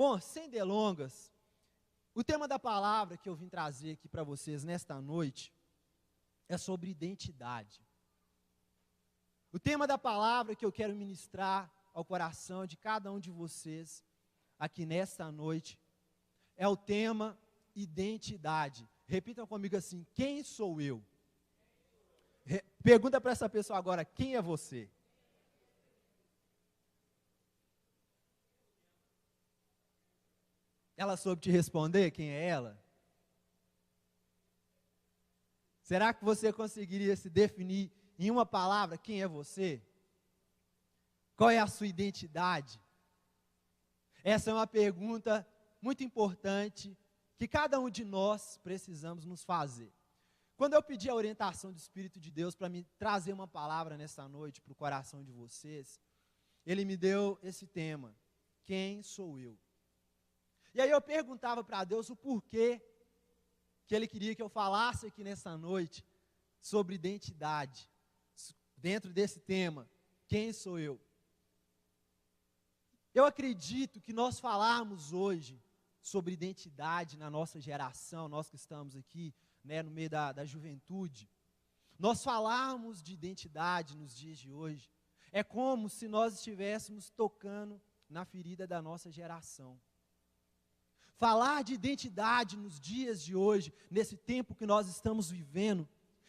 Bom, sem delongas, o tema da palavra que eu vim trazer aqui para vocês nesta noite é sobre identidade. O tema da palavra que eu quero ministrar ao coração de cada um de vocês aqui nesta noite é o tema identidade. Repitam comigo assim: quem sou eu? Pergunta para essa pessoa agora: quem é você? Ela soube te responder quem é ela? Será que você conseguiria se definir em uma palavra quem é você? Qual é a sua identidade? Essa é uma pergunta muito importante que cada um de nós precisamos nos fazer. Quando eu pedi a orientação do Espírito de Deus para me trazer uma palavra nessa noite para o coração de vocês, Ele me deu esse tema: quem sou eu? E aí eu perguntava para Deus o porquê que Ele queria que eu falasse aqui nessa noite sobre identidade, dentro desse tema, quem sou eu? Eu acredito que nós falarmos hoje sobre identidade na nossa geração, nós que estamos aqui, no meio da juventude, nós falarmos de identidade nos dias de hoje, é como se nós estivéssemos tocando na ferida da nossa geração. Falar de identidade nos dias de hoje, nesse tempo que nós estamos vivendo,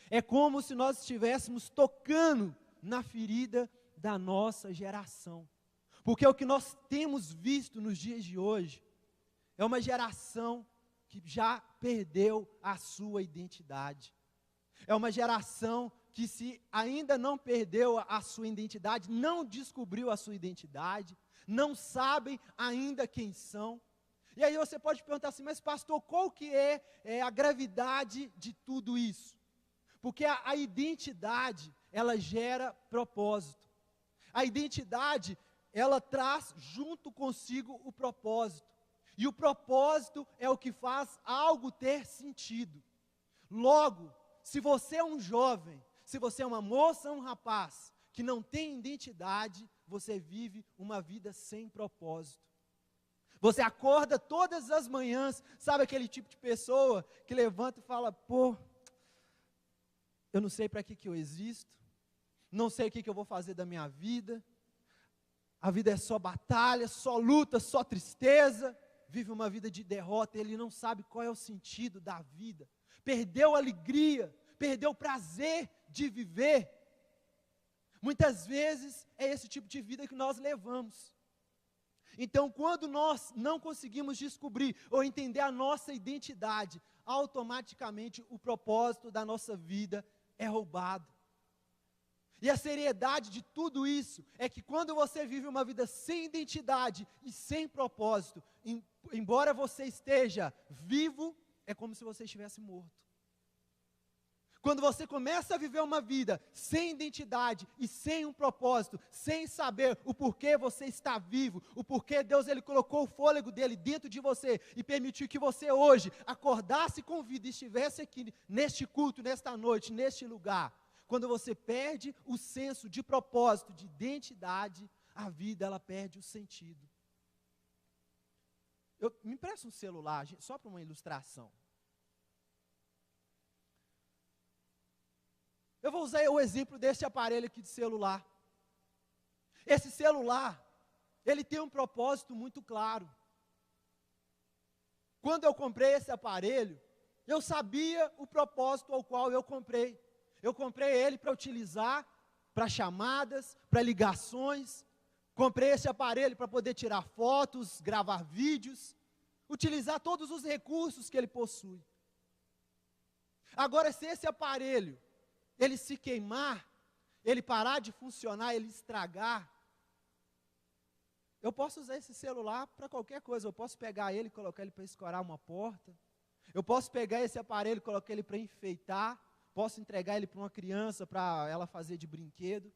é como se nós estivéssemos tocando na ferida da nossa geração. Porque o que nós temos visto nos dias de hoje é uma geração que já perdeu a sua identidade. É uma geração que, se ainda não perdeu a sua identidade, não descobriu a sua identidade, não sabem ainda quem são. E aí você pode perguntar assim: mas pastor, qual que é a gravidade de tudo isso? Porque a identidade, ela gera propósito. A identidade, ela traz junto consigo o propósito. E o propósito é o que faz algo ter sentido. Logo, se você é um jovem, se você é uma moça ou um rapaz que não tem identidade, você vive uma vida sem propósito. Você acorda todas as manhãs, sabe aquele tipo de pessoa que levanta e fala: pô, eu não sei para que eu existo, não sei o que eu vou fazer da minha vida, a vida é só batalha, só luta, só tristeza, vive uma vida de derrota, ele não sabe qual é o sentido da vida, perdeu a alegria, perdeu o prazer de viver. Muitas vezes é esse tipo de vida que nós levamos. Então, quando nós não conseguimos descobrir ou entender a nossa identidade, automaticamente o propósito da nossa vida é roubado. E a seriedade de tudo isso é que quando você vive uma vida sem identidade e sem propósito, embora você esteja vivo, é como se você estivesse morto. Quando você começa a viver uma vida sem identidade e sem um propósito, sem saber o porquê você está vivo, o porquê Deus ele colocou o fôlego dele dentro de você e permitiu que você hoje acordasse com vida e estivesse aqui neste culto, nesta noite, neste lugar. Quando você perde o senso de propósito, de identidade, a vida ela perde o sentido. Me empresta um celular, só para uma ilustração. Eu vou usar o exemplo desse aparelho aqui de celular. Esse celular, ele tem um propósito muito claro. Quando eu comprei esse aparelho, eu sabia o propósito ao qual eu comprei. Eu comprei ele para utilizar para chamadas, para ligações. Comprei esse aparelho para poder tirar fotos, gravar vídeos, utilizar todos os recursos que ele possui. Agora, se esse aparelho ele se queimar, ele parar de funcionar, ele estragar, eu posso usar esse celular para qualquer coisa. Eu posso pegar ele e colocar ele para escorar uma porta, eu posso pegar esse aparelho e colocar ele para enfeitar, posso entregar ele para uma criança, para ela fazer de brinquedo.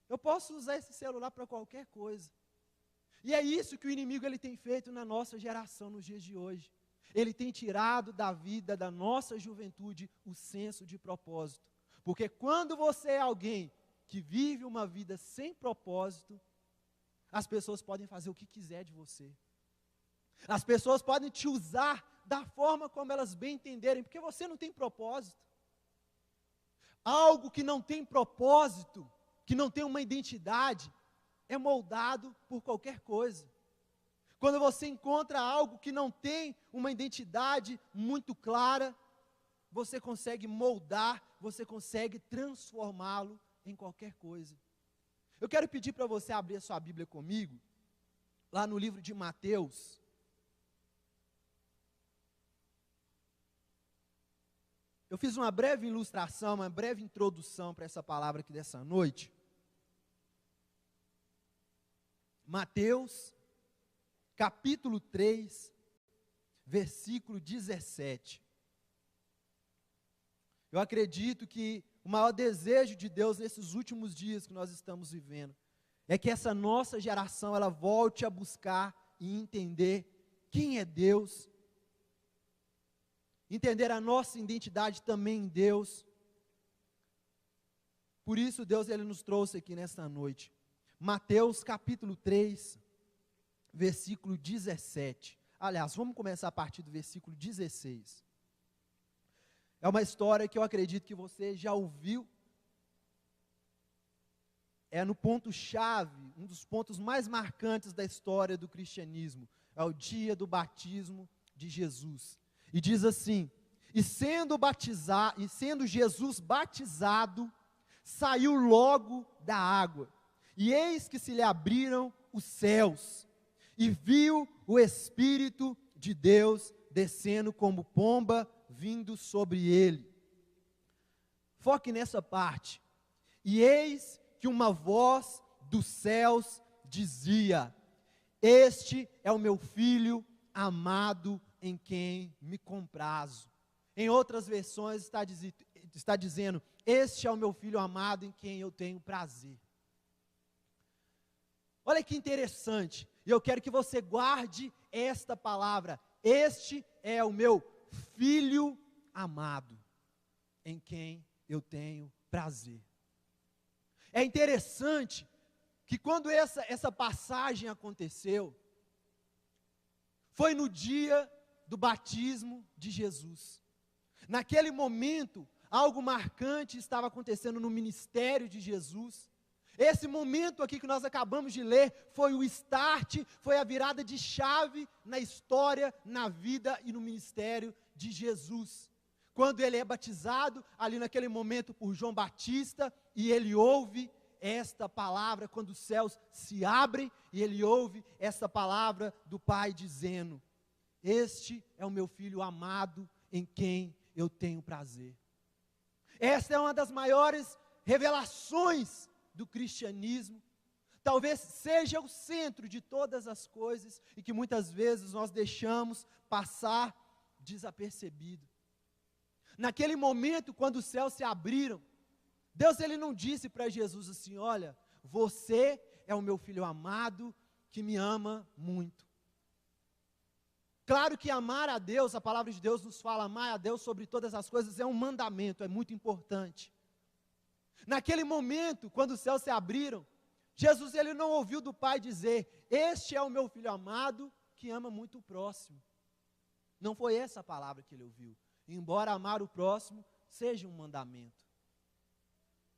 Eu posso usar esse celular para qualquer coisa. E é isso que o inimigo ele tem feito na nossa geração nos dias de hoje. Ele tem tirado da vida da nossa juventude o senso de propósito. Porque quando você é alguém que vive uma vida sem propósito, as pessoas podem fazer o que quiser de você. As pessoas podem te usar da forma como elas bem entenderem, porque você não tem propósito. Algo que não tem propósito, que não tem uma identidade, é moldado por qualquer coisa. Quando você encontra algo que não tem uma identidade muito clara, você consegue moldar, você consegue transformá-lo em qualquer coisa. Eu quero pedir para você abrir a sua Bíblia comigo, lá no livro de Mateus. Eu fiz uma breve ilustração, uma breve introdução para essa palavra aqui dessa noite. Mateus, capítulo 3, versículo 17. Eu acredito que o maior desejo de Deus nesses últimos dias que nós estamos vivendo é que essa nossa geração ela volte a buscar e entender quem é Deus, entender a nossa identidade também em Deus. Por isso Deus ele nos trouxe aqui nesta noite. Mateus capítulo 3, versículo 17. Aliás, vamos começar a partir do versículo 16. É uma história que eu acredito que você já ouviu. É no ponto-chave, um dos pontos mais marcantes da história do cristianismo. É o dia do batismo de Jesus. E diz assim: e sendo Jesus batizado, saiu logo da água. E eis que se lhe abriram os céus, e viu o Espírito de Deus descendo como pomba, vindo sobre ele. Foque nessa parte. E eis que uma voz dos céus dizia: este é o meu filho amado, em quem me comprazo. Em outras versões está dizendo: este é o meu filho amado, em quem eu tenho prazer. Olha que interessante, e eu quero que você guarde esta palavra: este é o meu filho amado, em quem eu tenho prazer. É interessante que quando essa passagem aconteceu, foi no dia do batismo de Jesus. Naquele momento, algo marcante estava acontecendo no ministério de Jesus. Esse momento aqui que nós acabamos de ler, foi o start, foi a virada de chave na história, na vida e no ministério de Jesus. Quando ele é batizado, ali naquele momento por João Batista, e ele ouve esta palavra, quando os céus se abrem, e ele ouve essa palavra do Pai dizendo: este é o meu filho amado, em quem eu tenho prazer. Essa é uma das maiores revelações do cristianismo, talvez seja o centro de todas as coisas, e que muitas vezes nós deixamos passar desapercebido. Naquele momento, quando os céus se abriram, Deus ele não disse para Jesus assim: olha, você é o meu filho amado, que me ama muito. Claro que amar a Deus, a palavra de Deus nos fala, amar a Deus sobre todas as coisas é um mandamento, é muito importante. Naquele momento, quando os céus se abriram, Jesus ele não ouviu do Pai dizer: este é o meu filho amado, que ama muito o próximo. Não foi essa a palavra que ele ouviu, embora amar o próximo seja um mandamento.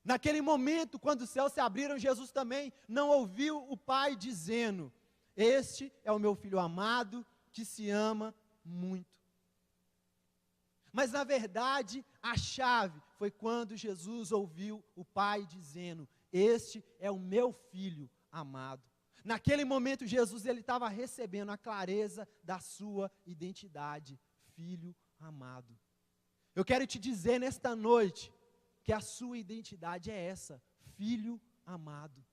Naquele momento, quando os céus se abriram, Jesus também não ouviu o Pai dizendo: este é o meu filho amado, que se ama muito. Mas na verdade, a chave foi quando Jesus ouviu o Pai dizendo: este é o meu filho amado. Naquele momento, Jesus ele estava recebendo a clareza da sua identidade, filho amado. Eu quero te dizer nesta noite, que a sua identidade é essa, filho amado.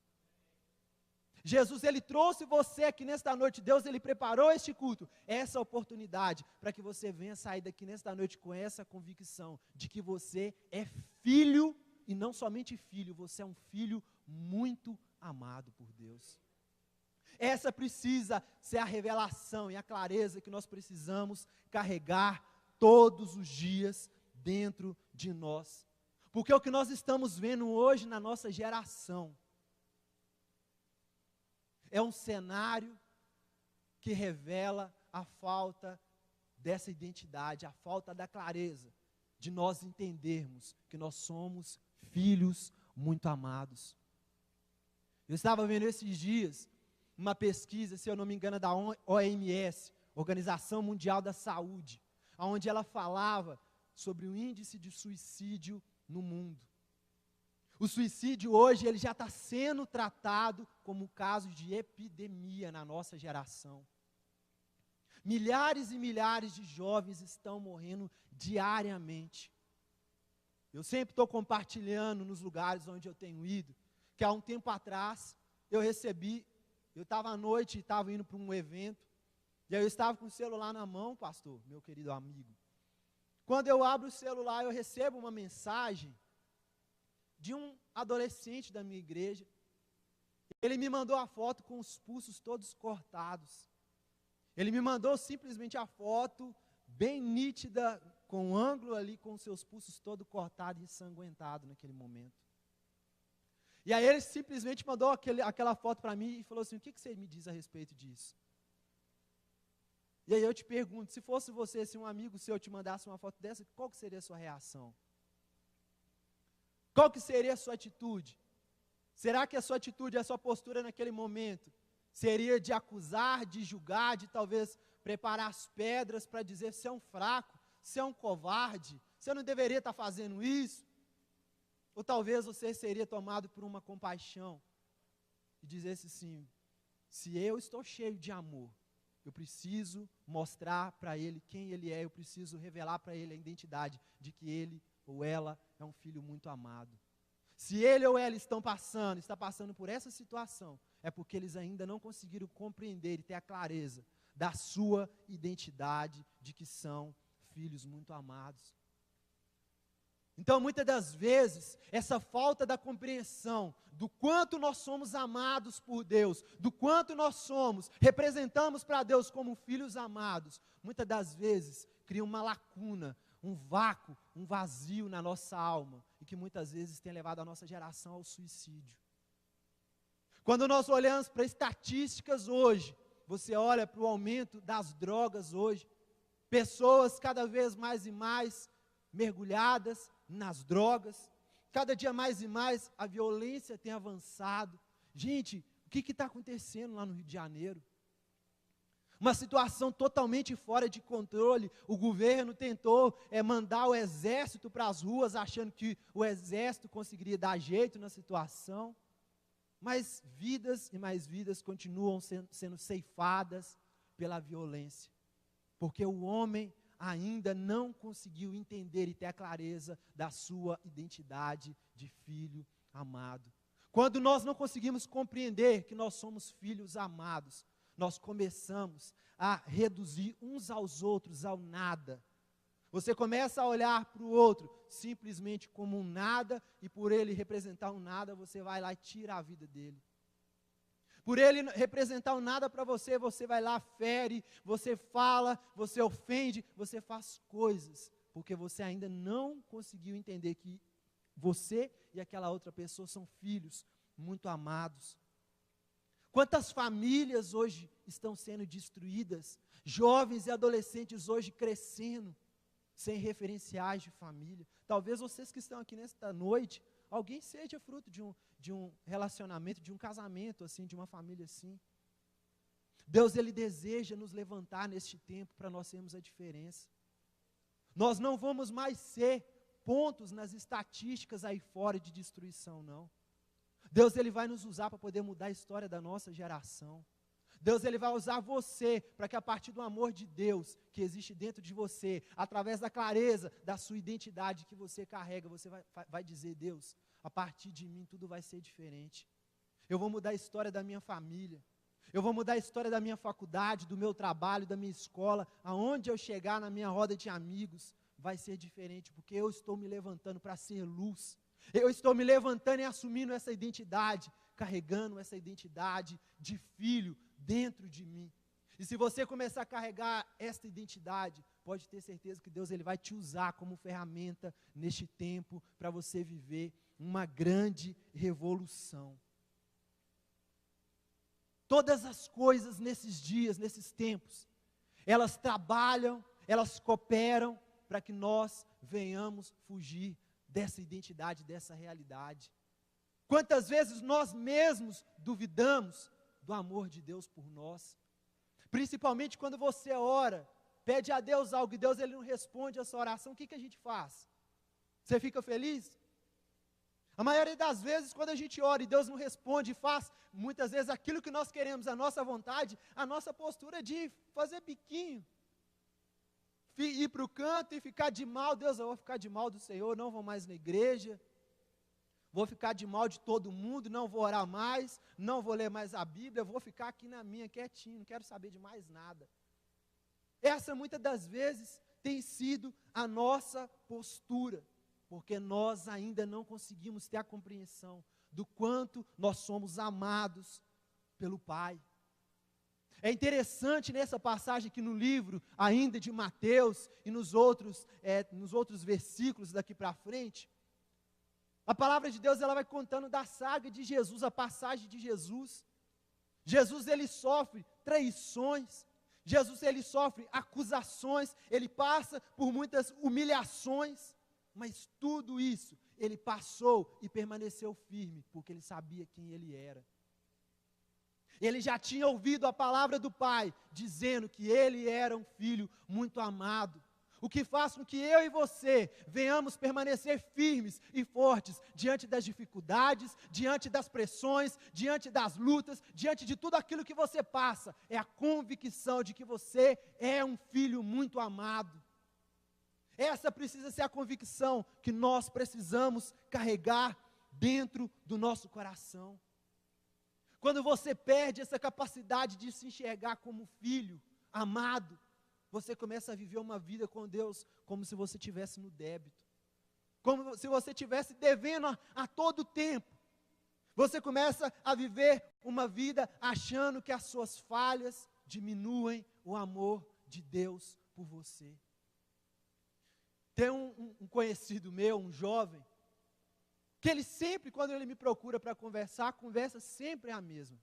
Jesus, ele trouxe você aqui nesta noite, Deus, ele preparou este culto, essa oportunidade, para que você venha sair daqui nesta noite com essa convicção, de que você é filho, e não somente filho, você é um filho muito amado por Deus. Essa precisa ser a revelação e a clareza que nós precisamos carregar todos os dias dentro de nós. Porque o que nós estamos vendo hoje na nossa geração é um cenário que revela a falta dessa identidade, a falta da clareza de nós entendermos que nós somos filhos muito amados. Eu estava vendo esses dias uma pesquisa, se eu não me engano, da OMS, Organização Mundial da Saúde, onde ela falava sobre o índice de suicídio no mundo. O suicídio hoje ele já está sendo tratado como um caso de epidemia na nossa geração. Milhares e milhares de jovens estão morrendo diariamente. Eu sempre estou compartilhando nos lugares onde eu tenho ido, que há um tempo atrás eu estava à noite e estava indo para um evento, e aí eu estava com o celular na mão, pastor, meu querido amigo. Quando eu abro o celular, eu recebo uma mensagem de um adolescente da minha igreja. Ele me mandou a foto com os pulsos todos cortados. Ele me mandou simplesmente a foto, bem nítida, com um ângulo ali, com os seus pulsos todo cortado e ensanguentado naquele momento. E aí ele simplesmente mandou aquela foto para mim e falou assim, o que você me diz a respeito disso? E aí eu te pergunto, se fosse você, se um amigo seu te mandasse uma foto dessa, qual que seria a sua reação? Qual que seria a sua atitude? Será que a sua atitude, a sua postura naquele momento, seria de acusar, de julgar, de talvez preparar as pedras para dizer você é um fraco, você é um covarde, você não deveria estar fazendo isso? Ou talvez você seria tomado por uma compaixão e dissesse assim, se eu estou cheio de amor, eu preciso mostrar para ele quem ele é, eu preciso revelar para ele a identidade de que ele ou ela é um filho muito amado. Se ele ou ela está passando por essa situação, é porque eles ainda não conseguiram compreender e ter a clareza da sua identidade de que são filhos muito amados. Então, muitas das vezes, essa falta da compreensão do quanto nós somos amados por Deus, do quanto nós representamos para Deus como filhos amados, muitas das vezes cria uma lacuna, um vácuo, um vazio na nossa alma, e que muitas vezes tem levado a nossa geração ao suicídio. Quando nós olhamos para estatísticas hoje, você olha para o aumento das drogas hoje, pessoas cada vez mais e mais mergulhadas nas drogas, cada dia mais e mais a violência tem avançado. Gente, o que está acontecendo lá no Rio de Janeiro? Uma situação totalmente fora de controle. O governo tentou mandar o exército para as ruas, achando que o exército conseguiria dar jeito na situação, mas vidas e mais vidas continuam sendo ceifadas pela violência, porque o homem ainda não conseguiu entender e ter a clareza da sua identidade de filho amado. Quando nós não conseguimos compreender que nós somos filhos amados, nós começamos a reduzir uns aos outros ao nada. Você começa a olhar para o outro simplesmente como um nada, e por ele representar um nada, você vai lá e tira a vida dele. Por ele representar um nada para você, você vai lá, fere, você fala, você ofende, você faz coisas, porque você ainda não conseguiu entender que você e aquela outra pessoa são filhos muito amados. Quantas famílias hoje estão sendo destruídas, jovens e adolescentes hoje crescendo, sem referenciais de família. Talvez vocês que estão aqui nesta noite, alguém seja fruto de um relacionamento, de um casamento assim, de uma família assim. Deus, Ele deseja nos levantar neste tempo para nós sermos a diferença. Nós não vamos mais ser pontos nas estatísticas aí fora de destruição, não. Deus, Ele vai nos usar para poder mudar a história da nossa geração. Deus, Ele vai usar você para que a partir do amor de Deus que existe dentro de você, através da clareza da sua identidade que você carrega, você vai dizer, Deus, a partir de mim tudo vai ser diferente. Eu vou mudar a história da minha família. Eu vou mudar a história da minha faculdade, do meu trabalho, da minha escola. Aonde eu chegar na minha roda de amigos, vai ser diferente, porque eu estou me levantando para ser luz. Eu estou me levantando e assumindo essa identidade, carregando essa identidade de filho dentro de mim. E se você começar a carregar esta identidade, pode ter certeza que Deus, Ele vai te usar como ferramenta neste tempo para você viver uma grande revolução. Todas as coisas nesses dias, nesses tempos, elas trabalham, elas cooperam para que nós venhamos fugir dessa identidade, dessa realidade. Quantas vezes nós mesmos duvidamos do amor de Deus por nós? Principalmente quando você ora, pede a Deus algo e Deus ele não responde a sua oração, o que a gente faz? Você fica feliz? A maioria das vezes, quando a gente ora e Deus não responde e faz, muitas vezes, aquilo que nós queremos, a nossa vontade, a nossa postura é de fazer biquinho. Ir para o canto e ficar de mal. Deus, eu vou ficar de mal do Senhor, não vou mais na igreja. Vou ficar de mal de todo mundo, não vou orar mais, não vou ler mais a Bíblia, vou ficar aqui na minha, quietinho, não quero saber de mais nada. Essa, muitas das vezes, tem sido a nossa postura, porque nós ainda não conseguimos ter a compreensão do quanto nós somos amados pelo Pai. É interessante nessa passagem aqui no livro, ainda de Mateus, e nos outros versículos daqui para frente, a palavra de Deus ela vai contando da saga de Jesus, a passagem de Jesus. Jesus ele sofre traições, Jesus ele sofre acusações, ele passa por muitas humilhações, mas tudo isso ele passou e permaneceu firme, porque ele sabia quem ele era. Ele já tinha ouvido a palavra do Pai, dizendo que ele era um filho muito amado. O que faz com que eu e você venhamos permanecer firmes e fortes diante das dificuldades, diante das pressões, diante das lutas, diante de tudo aquilo que você passa, é a convicção de que você é um filho muito amado. Essa precisa ser a convicção que nós precisamos carregar dentro do nosso coração. Quando você perde essa capacidade de se enxergar como filho amado, você começa a viver uma vida com Deus como se você estivesse no débito. Como se você estivesse devendo a todo tempo. Você começa a viver uma vida achando que as suas falhas diminuem o amor de Deus por você. Tem um conhecido meu, um jovem, que ele sempre, quando ele me procura para conversar, a conversa sempre é a mesma.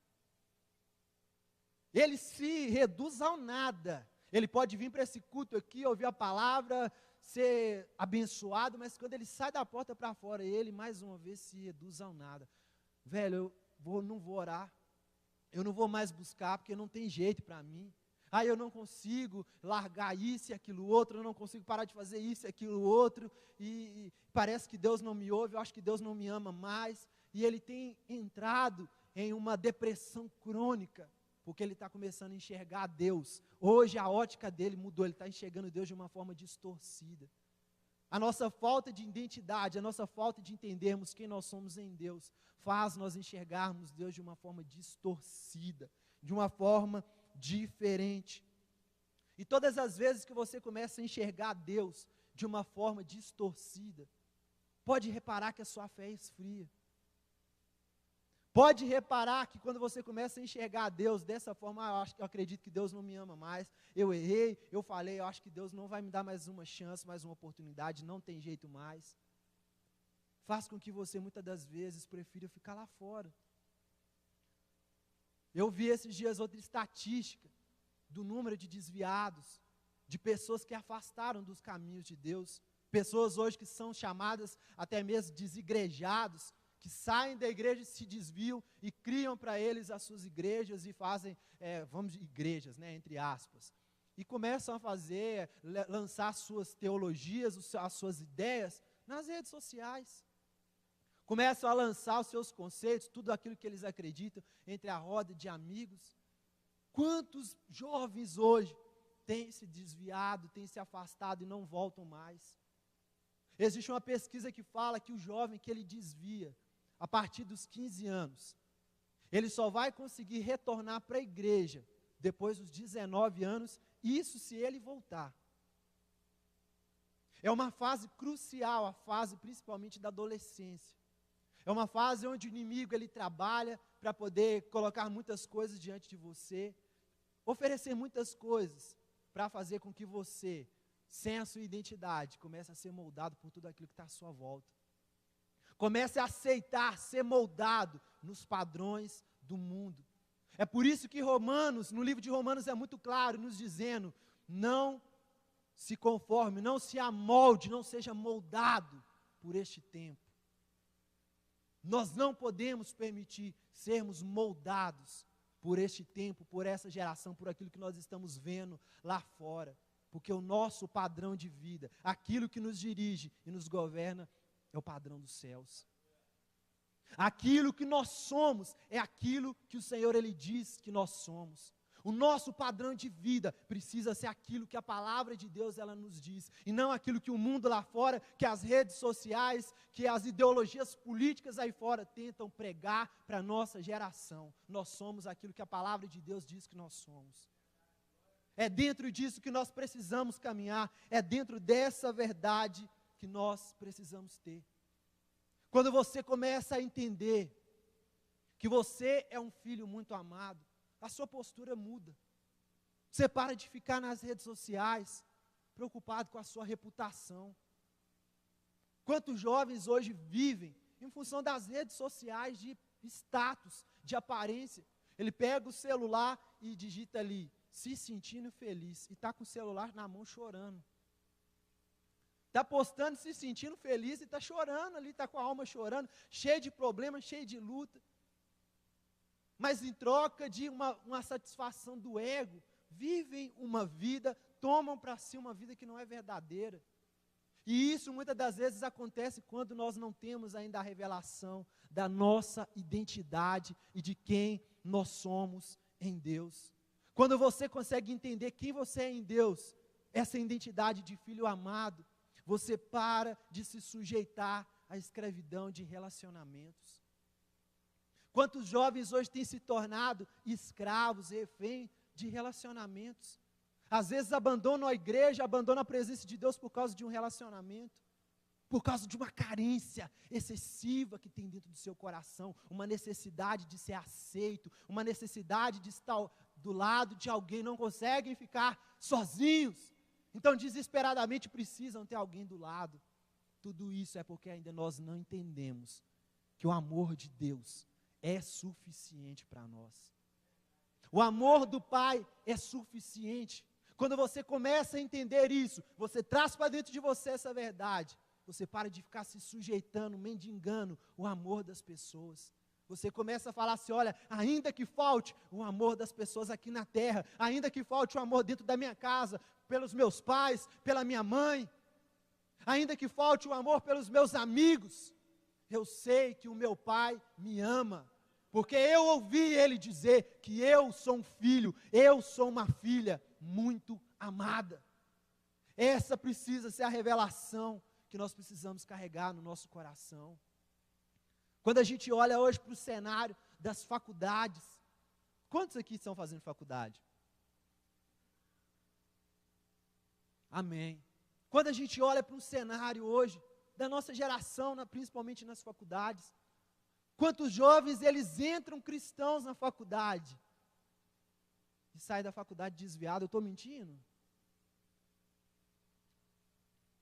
Ele se reduz ao nada. Ele pode vir para esse culto aqui, ouvir a palavra, ser abençoado, mas quando ele sai da porta para fora, ele mais uma vez se reduz ao nada. Velho, não vou orar, eu não vou mais buscar, porque não tem jeito para mim. Eu não consigo largar isso e aquilo outro, eu não consigo parar de fazer isso e aquilo outro, e parece que Deus não me ouve, eu acho que Deus não me ama mais, e ele tem entrado em uma depressão crônica, porque ele está começando a enxergar Deus. Hoje a ótica dele mudou, ele está enxergando Deus de uma forma distorcida. A nossa falta de identidade, a nossa falta de entendermos quem nós somos em Deus, faz nós enxergarmos Deus de uma forma distorcida, de uma forma diferente. E todas as vezes que você começa a enxergar Deus de uma forma distorcida, pode reparar que a sua fé esfria. Pode reparar que quando você começa a enxergar Deus dessa forma, eu acredito que Deus não me ama mais, eu errei, eu falei, eu acho que Deus não vai me dar mais uma chance, mais uma oportunidade, não tem jeito mais. Faz com que você muitas das vezes prefira ficar lá fora. Eu vi esses dias outra estatística do número de desviados, de pessoas que afastaram dos caminhos de Deus, pessoas hoje que são chamadas até mesmo desigrejados, que saem da igreja e se desviam e criam para eles as suas igrejas e fazem, igrejas, né, entre aspas, e começam a fazer, lançar suas teologias, as suas ideias nas redes sociais. Começam a lançar os seus conceitos, tudo aquilo que eles acreditam, entre a roda de amigos. Quantos jovens hoje têm se desviado, têm se afastado e não voltam mais? Existe uma pesquisa que fala que o jovem que ele desvia, a partir dos 15 anos, ele só vai conseguir retornar para a igreja depois dos 19 anos, isso se ele voltar. É uma fase crucial, a fase principalmente da adolescência. É uma fase onde o inimigo ele trabalha para poder colocar muitas coisas diante de você, oferecer muitas coisas para fazer com que você, sem a sua identidade, comece a ser moldado por tudo aquilo que está à sua volta. Comece a aceitar ser moldado nos padrões do mundo. É por isso que no livro de Romanos é muito claro, nos dizendo não se conforme, não se amolde, não seja moldado por este tempo. Nós não podemos permitir sermos moldados por este tempo, por essa geração, por aquilo que nós estamos vendo lá fora. Porque o nosso padrão de vida, aquilo que nos dirige e nos governa, é o padrão dos céus. Aquilo que nós somos é aquilo que o Senhor, Ele diz que nós somos. O nosso padrão de vida precisa ser aquilo que a palavra de Deus ela nos diz, e não aquilo que o mundo lá fora, que as redes sociais, que as ideologias políticas aí fora tentam pregar para a nossa geração. Nós somos aquilo que a palavra de Deus diz que nós somos. É dentro disso que nós precisamos caminhar, é dentro dessa verdade que nós precisamos ter. Quando você começa a entender que você é um filho muito amado, a sua postura muda. Você para de ficar nas redes sociais, preocupado com a sua reputação. Quantos jovens hoje vivem em função das redes sociais, de status, de aparência? Ele pega o celular e digita ali, se sentindo feliz, e está com o celular na mão chorando. Está postando, se sentindo feliz e está chorando ali, está com a alma chorando, cheio de problemas, cheio de luta. Mas em troca de uma satisfação do ego, vivem uma vida, tomam para si uma vida que não é verdadeira. E isso muitas das vezes acontece quando nós não temos ainda a revelação da nossa identidade e de quem nós somos em Deus. Quando você consegue entender quem você é em Deus, essa identidade de filho amado, você para de se sujeitar à escravidão de relacionamentos. Quantos jovens hoje têm se tornado escravos, refém de relacionamentos? Às vezes abandonam a igreja, abandonam a presença de Deus por causa de um relacionamento, por causa de uma carência excessiva que tem dentro do seu coração, uma necessidade de ser aceito, uma necessidade de estar do lado de alguém, não conseguem ficar sozinhos, então desesperadamente precisam ter alguém do lado. Tudo isso é porque ainda nós não entendemos que o amor de Deus é suficiente para nós. O amor do Pai é suficiente. Quando você começa a entender isso, você traz para dentro de você essa verdade, você para de ficar se sujeitando, mendigando o amor das pessoas. Você começa a falar assim, olha, ainda que falte o amor das pessoas aqui na terra, ainda que falte o amor dentro da minha casa, pelos meus pais, pela minha mãe, ainda que falte o amor pelos meus amigos, eu sei que o meu Pai me ama, porque eu ouvi Ele dizer que eu sou um filho, eu sou uma filha muito amada. Essa precisa ser a revelação que nós precisamos carregar no nosso coração. Quando a gente olha hoje para o cenário das faculdades, quantos aqui estão fazendo faculdade? Amém. Quando a gente olha para o cenário hoje, da nossa geração, principalmente nas faculdades, quantos jovens eles entram cristãos na faculdade e saem da faculdade desviado? Eu estou mentindo?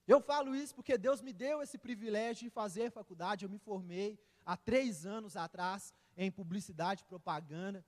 Eu falo isso porque Deus me deu esse privilégio de fazer faculdade. Eu me formei há 3 anos atrás em publicidade e propaganda,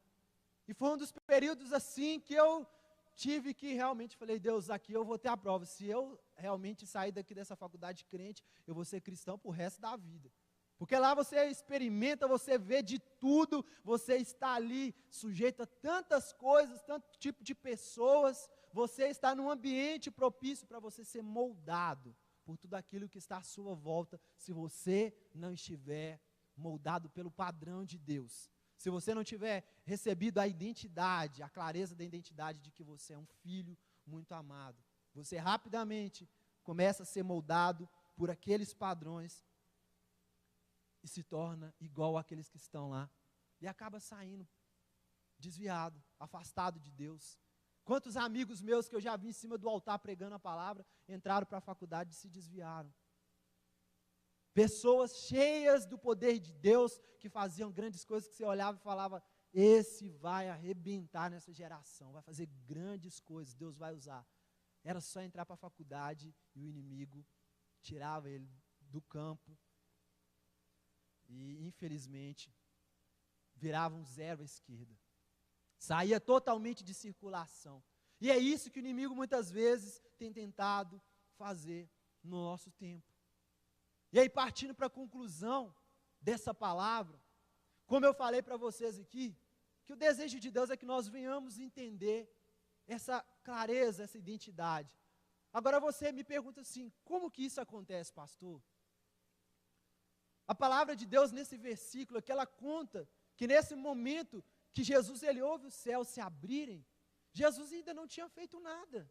e foi um dos períodos assim que eu tive que realmente, falei, Deus, aqui eu vou ter a prova, se eu realmente sair daqui dessa faculdade crente, eu vou ser cristão pro resto da vida, porque lá você experimenta, você vê de tudo, você está ali sujeito a tantas coisas, tanto tipo de pessoas, você está num ambiente propício para você ser moldado por tudo aquilo que está à sua volta, se você não estiver moldado pelo padrão de Deus. Se você não tiver recebido a identidade, a clareza da identidade de que você é um filho muito amado, você rapidamente começa a ser moldado por aqueles padrões e se torna igual àqueles que estão lá. E acaba saindo desviado, afastado de Deus. Quantos amigos meus que eu já vi em cima do altar pregando a palavra, entraram para a faculdade e se desviaram. Pessoas cheias do poder de Deus, que faziam grandes coisas, que você olhava e falava, esse vai arrebentar nessa geração, vai fazer grandes coisas, Deus vai usar. Era só entrar para a faculdade e o inimigo tirava ele do campo e, infelizmente, virava um zero à esquerda. Saía totalmente de circulação. E é isso que o inimigo muitas vezes tem tentado fazer no nosso tempo. E aí, partindo para a conclusão dessa palavra, como eu falei para vocês aqui, que o desejo de Deus é que nós venhamos entender essa clareza, essa identidade. Agora você me pergunta assim, como que isso acontece, pastor? A palavra de Deus nesse versículo, que ela conta que nesse momento que Jesus ele ouve os céus se abrirem, Jesus ainda não tinha feito nada.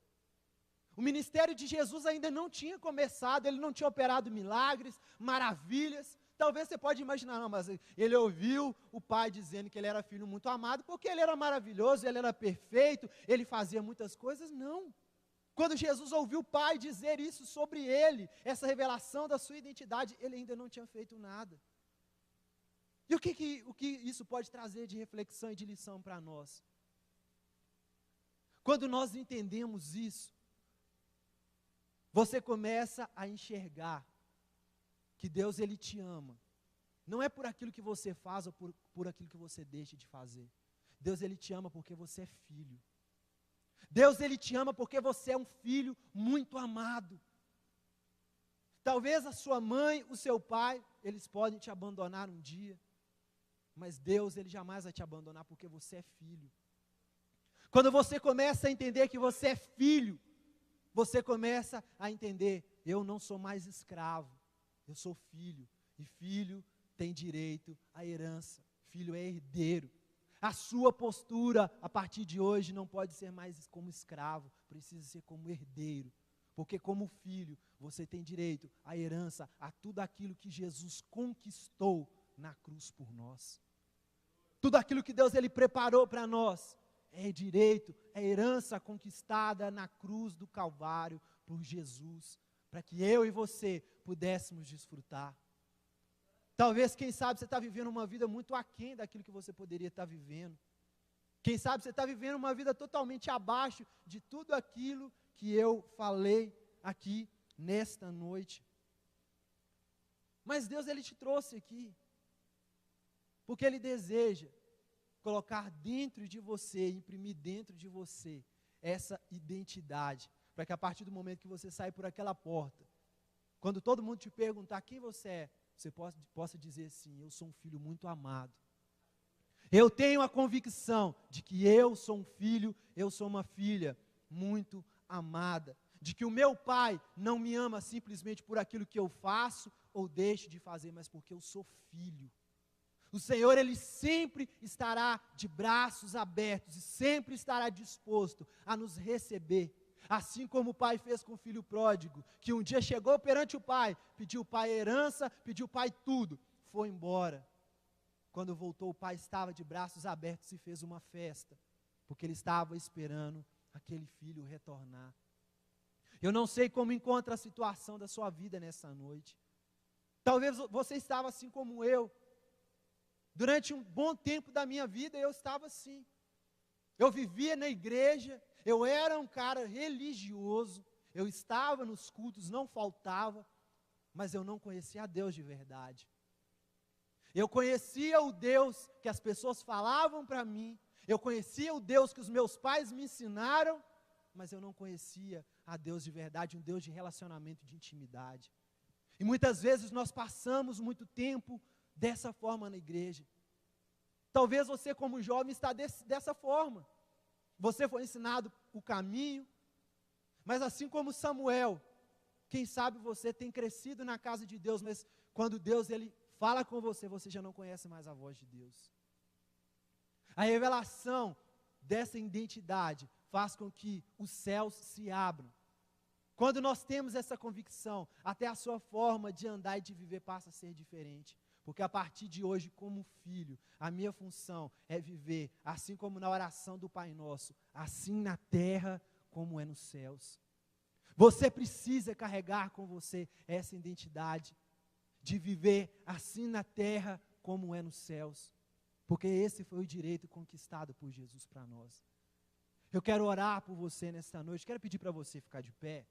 O ministério de Jesus ainda não tinha começado, ele não tinha operado milagres, maravilhas. Talvez você pode imaginar, não, mas ele ouviu o pai dizendo que ele era filho muito amado, porque ele era maravilhoso, ele era perfeito, ele fazia muitas coisas. Não. Quando Jesus ouviu o pai dizer isso sobre ele, essa revelação da sua identidade, ele ainda não tinha feito nada. E o que isso pode trazer de reflexão e de lição para nós? Quando nós entendemos isso, você começa a enxergar que Deus ele te ama. Não é por aquilo que você faz ou por aquilo que você deixa de fazer. Deus ele te ama porque você é filho. Deus ele te ama porque você é um filho muito amado. Talvez a sua mãe, o seu pai, eles podem te abandonar um dia, mas Deus ele jamais vai te abandonar porque você é filho. Quando você começa a entender que você é filho, você começa a entender, eu não sou mais escravo, eu sou filho, e filho tem direito à herança, filho é herdeiro. A sua postura, a partir de hoje, não pode ser mais como escravo, precisa ser como herdeiro, porque como filho, você tem direito à herança, a tudo aquilo que Jesus conquistou na cruz por nós. Tudo aquilo que Deus ele preparou para nós, é direito, é herança conquistada na cruz do Calvário por Jesus, para que eu e você pudéssemos desfrutar. Talvez, quem sabe, você está vivendo uma vida muito aquém daquilo que você poderia estar vivendo. Quem sabe você está vivendo uma vida totalmente abaixo de tudo aquilo que eu falei aqui nesta noite. Mas Deus ele te trouxe aqui, porque Ele deseja colocar dentro de você, imprimir dentro de você essa identidade, para que a partir do momento que você sair por aquela porta, quando todo mundo te perguntar quem você é, você possa dizer assim, eu sou um filho muito amado. Eu tenho a convicção de que eu sou um filho, eu sou uma filha muito amada, de que o meu pai não me ama simplesmente por aquilo que eu faço ou deixo de fazer, mas porque eu sou filho. O Senhor, Ele sempre estará de braços abertos e sempre estará disposto a nos receber. Assim como o pai fez com o filho pródigo, que um dia chegou perante o pai, pediu o pai herança, pediu o pai tudo, foi embora. Quando voltou, o pai estava de braços abertos e fez uma festa, porque ele estava esperando aquele filho retornar. Eu não sei como encontra a situação da sua vida nessa noite. Talvez você estava assim como eu. Durante um bom tempo da minha vida, eu estava assim. Eu vivia na igreja, eu era um cara religioso, eu estava nos cultos, não faltava, mas eu não conhecia a Deus de verdade. Eu conhecia o Deus que as pessoas falavam para mim, eu conhecia o Deus que os meus pais me ensinaram, mas eu não conhecia a Deus de verdade, um Deus de relacionamento, de intimidade. E muitas vezes nós passamos muito tempo dessa forma na igreja. Talvez você como jovem está dessa forma. Você foi ensinado o caminho, mas assim como Samuel, quem sabe você tem crescido na casa de Deus, mas quando Deus ele fala com você, você já não conhece mais a voz de Deus. A revelação dessa identidade faz com que os céus se abram. Quando nós temos essa convicção, até a sua forma de andar e de viver passa a ser diferente. Porque a partir de hoje, como filho, a minha função é viver, assim como na oração do Pai Nosso, assim na terra como é nos céus. Você precisa carregar com você essa identidade de viver assim na terra como é nos céus. Porque esse foi o direito conquistado por Jesus para nós. Eu quero orar por você nesta noite, quero pedir para você ficar de pé.